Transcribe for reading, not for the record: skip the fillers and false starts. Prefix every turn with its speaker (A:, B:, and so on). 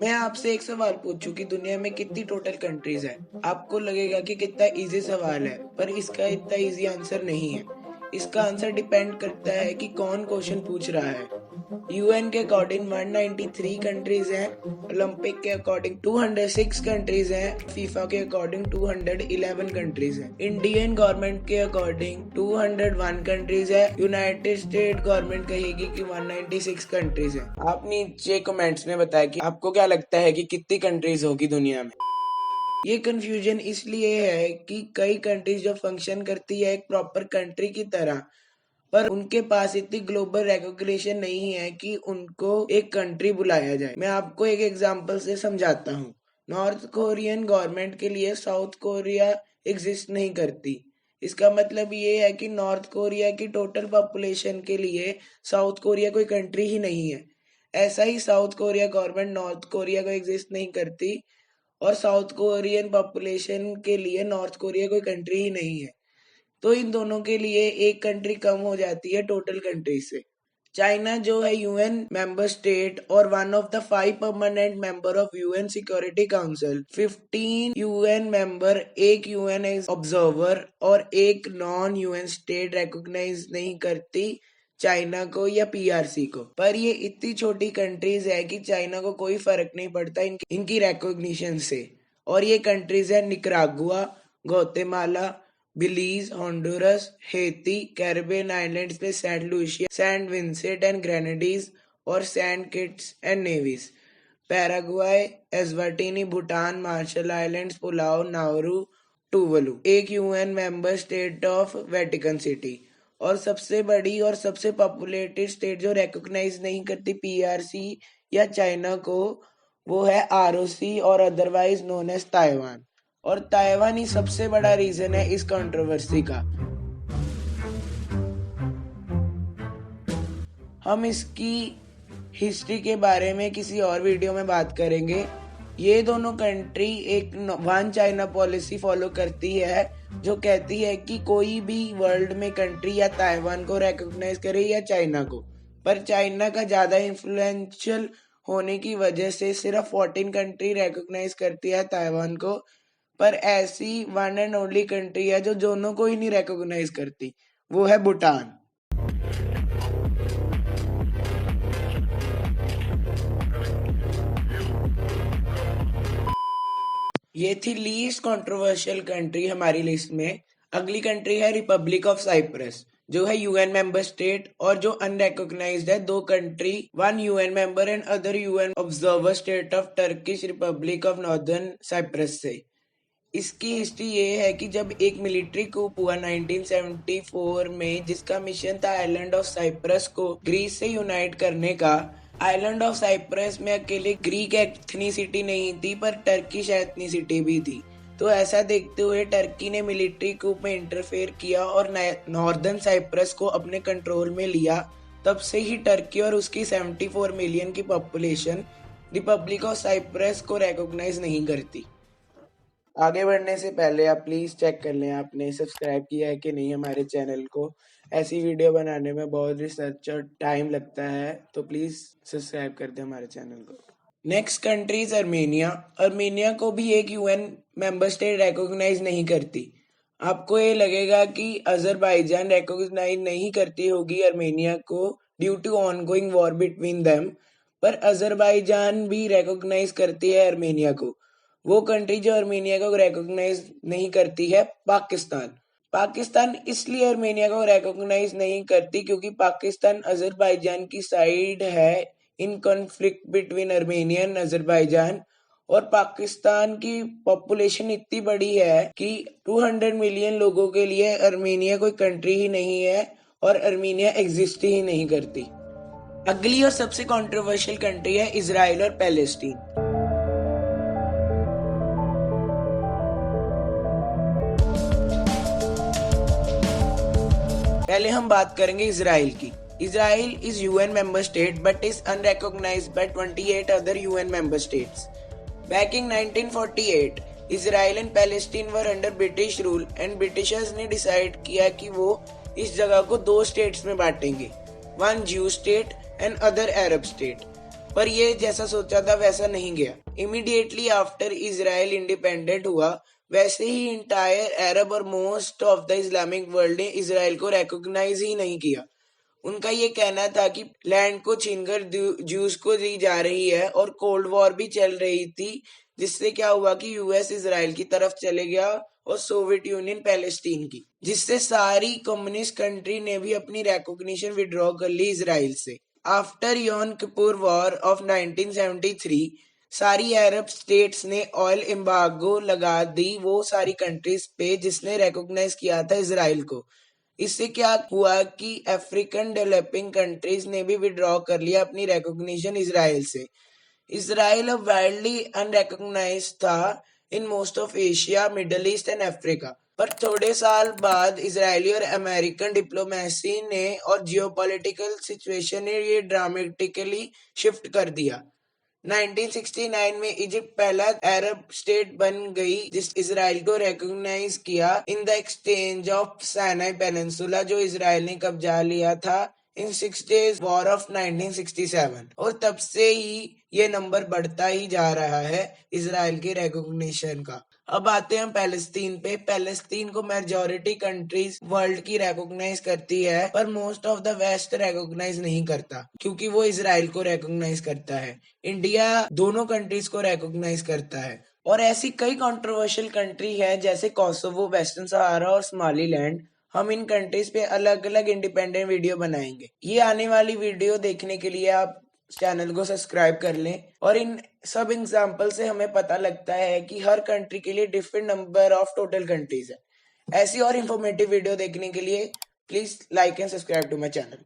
A: मैं आपसे एक सवाल पूछूं कि दुनिया में कितनी टोटल कंट्रीज है। आपको लगेगा कि कितना इजी सवाल है, पर इसका इतना इजी आंसर नहीं है। इसका आंसर डिपेंड करता है कि कौन क्वेश्चन पूछ रहा है। यूएन के अकॉर्डिंग 193 कंट्रीज हैं, ओलंपिक के अकॉर्डिंग 206 कंट्रीज हैं, फीफा के अकॉर्डिंग 211 कंट्रीज हैं, इंडियन गवर्नमेंट के अकॉर्डिंग 201 कंट्रीज है, यूनाइटेड स्टेट गवर्नमेंट कहेगी कि 196 कंट्रीज है। आप नीचे कमेंट्स में बताएं कि आपको क्या लगता है कि कितनी कंट्रीज होगी दुनिया में। ये कंफ्यूजन इसलिए है कि कई कंट्रीज जो फंक्शन करती है एक प्रॉपर कंट्री की तरह, पर उनके पास इतनी ग्लोबल रिकॉग्निशन नहीं है कि उनको एक कंट्री बुलाया जाए। मैं आपको एक एग्जांपल से समझाता हूँ। नॉर्थ कोरियन गवर्नमेंट के लिए साउथ कोरिया एग्जिस्ट नहीं करती। इसका मतलब ये है कि नॉर्थ कोरिया की टोटल पॉपुलेशन के लिए साउथ कोरिया कोई कंट्री ही नहीं है। ऐसा ही south Korea government north Korea को एग्जिस्ट नहीं करती और साउथ कोरियन पॉपुलेशन के लिए नॉर्थ कोरिया कोई कंट्री ही नहीं है। तो इन दोनों के लिए एक कंट्री कम हो जाती है टोटल कंट्री से। चाइना जो है यूएन मेंबर स्टेट और one of the 5 permanent member of UN security council, 15 UN member, एक यूएन ऑब्जर्वर और एक नॉन यूएन स्टेट रिकॉग्नाइज नहीं करती चाइना को या पीआरसी को। पर ये इतनी छोटी कंट्रीज है कि चाइना को कोई फर्क नहीं पड़ता इनकी रिकॉग्निशन से। और ये कंट्रीज है Nicaragua, Guatemala, Belize, Honduras, Haiti, Caribbean islands में Saint Lucia, Saint Vincent and Grenadines और Saint Kitts and Nevis, Paraguay, Eswatini, Bhutan, Marshall islands, Palau, Nauru, Tuvalu, एक UN member state of Vatican city. और सबसे बड़ी और सबसे populated state जो recognise नहीं करती पीआरसी या चाइना को, वो है आरओसी और अदरवाइज नोन एज ताइवान। और ताइवान ही सबसे बड़ा रीजन है इस कंट्रोवर्सी का। हम इसकी हिस्ट्री के बारे में किसी और वीडियो में बात करेंगे। ये दोनों कंट्री एक वन चाइना पॉलिसी फॉलो करती है, जो कहती है कि कोई भी वर्ल्ड में कंट्री या ताइवान को रिकॉग्नाइज करे या चाइना को। पर चाइना का ज्यादा इन्फ्लुएंशियल होने की वजह से सिर्फ 14 कंट्री रिकॉग्नाइज करती है ताइवान को। पर ऐसी वन एंड ओनली कंट्री है जो दोनों को ही नहीं रिकॉग्नाइज करती, वो है भूटान। ये थी लीस्ट कंट्रोवर्शियल कंट्री हमारी लिस्ट में। अगली कंट्री है रिपब्लिक ऑफ साइप्रस, जो है यूएन मेंबर स्टेट और जो अनरिकॉग्नाइज्ड है। दो country, one UN member and other UN observer state of Turkish Republic of Northern Cyprus से। इसकी हिस्ट्री ये है कि जब एक मिलिट्री कूप हुआ 1974 में, जिसका मिशन था आइलैंड ऑफ साइप्रस को ग्रीस से यूनाइट करने का। आइलैंड ऑफ साइप्रस में अकेले ग्रीक एथनिसिटी नहीं थी, पर टर्किश एथनिसिटी भी थी। तो ऐसा देखते हुए टर्की ने मिलिट्री कूप में इंटरफेयर किया और नॉर्दर्न साइप्रस को अपने कंट्रोल में लिया। तब से ही टर्की और उसकी 74 मिलियन की पॉपुलेशन रिपब्लिक ऑफ साइप्रस को रिकॉग्नाइज नहीं करती। आगे बढ़ने से पहले आप प्लीज चेक कर लें आपने सब्सक्राइब किया है कि नहीं हमारे चैनल को। ऐसी वीडियो बनाने में बहुत रिसर्च और टाइम लगता है, तो प्लीज सब्सक्राइब कर दें हमारे चैनल को। Next country is Armenia. Armenia को भी एक यूएन मेंबर स्टेट रिकॉग्नाइज नहीं करती। आपको ये लगेगा कि अजरबैजान रिकॉग्नाइज नहीं करती होगी अर्मेनिया को due to ongoing war between them, पर अजरबैजान भी रिकॉग्नाइज करती है अर्मेनिया को। वो कंट्री जो अर्मेनिया को रिकॉग्नाइज नहीं करती है पाकिस्तान। पाकिस्तान इसलिए अर्मेनिया को रिकॉग्नाइज नहीं करती क्योंकि पाकिस्तान अजरबैजान की साइड है in conflict between Armenia and Azerbaijan. और पाकिस्तान की पॉपुलेशन इतनी बड़ी है कि 200 मिलियन लोगों के लिए अर्मेनिया कोई कंट्री ही नहीं है और अर्मेनिया एग्जिस्ट ही नहीं करती। अगली और सबसे कंट्रोवर्शियल कंट्री है इजराइल और पैलेस्टीन। पहले हम बात करेंगे इजराइल की। Israel is UN member state but is unrecognised by 28 other UN member states. Back in 1948 Israel and Palestine were under British rule and Britishers ने डिसाइड किया कि वो इस जगह को 2 स्टेट्स में बांटेंगे, वन ज्यू state and other Arab state. पर ये जैसा सोचा था वैसा नहीं गया। इमीडिएटली आफ्टर इजराइल इंडिपेंडेंट हुआ, वैसे ही इंटायर अरब और most of the Islamic world ने इजराइल को रिकॉग्नाइज ही नहीं किया। उनका ये कहना था कि लैंड को छीनकर ज्यूज को दी जा रही है और कोल्ड वॉर भी चल रही थी, जिससे क्या हुआ कि यूएस इजराइल की तरफ चले गया और सोवियत यूनियन पैलेस्टीन की, जिससे सारी कम्युनिस्ट कंट्री ने भी अपनी रिकॉग्निशन विड्रॉ कर ली इजराइल से। After Yom Kippur war of 1973 सारी अरब स्टेट्स ने ऑयल एम्बार्गो लगा दी वो सारी कंट्रीज पे जिसने रिकॉग्नाइज किया था इजराइल को। इससे क्या हुआ कि अफ्रीकन डेवलपिंग कंट्रीज ने भी विड्रॉ कर लिया अपनी रिकॉग्निशन इजराइल से। इजराइल अब वाइडली अनरिकॉग्नाइज्ड था in most of Asia, middle east and Africa. पर थोड़े साल बाद इजरायली और अमेरिकन डिप्लोमेसी ने और जियोपॉलिटिकल सिचुएशन ने ये ड्रामेटिकली शिफ्ट कर दिया। 1969 में इजिप्ट पहला अरब स्टेट बन गई जिस इजराइल को रिकॉग्नाइज किया in the exchange of Sinai peninsula, जो इजराइल ने कब्जा लिया था इन 6 डेज वॉर ऑफ 1967। और तब से ही ये नंबर बढ़ता ही जा रहा है इजराइल के रिकॉग्निशन का। अब आते हैं पैलेस्तीन पे। पैलेस्तीन को मेजॉरिटी कंट्रीज वर्ल्ड की रिकॉग्नाइज करती है, पर most of the west recognise नहीं करता क्योंकि वो इजराइल को रिकॉग्नाइज करता है। इंडिया दोनों कंट्रीज को रिकॉग्नाइज करता है। और ऐसी कई कंट्रोवर्शियल कंट्री है जैसे कोसोवो, वेस्टर्न सहारा और सोमालीलैंड। हम इन कंट्रीज पे अलग अलग इंडिपेंडेंट वीडियो बनाएंगे। ये आने वाली वीडियो देखने के लिए आप चैनल को सब्सक्राइब कर लें। और इन सब एग्जाम्पल से हमें पता लगता है कि हर कंट्री के लिए different number of total countries है। ऐसी और इंफॉर्मेटिव वीडियो देखने के लिए please like and subscribe to my channel.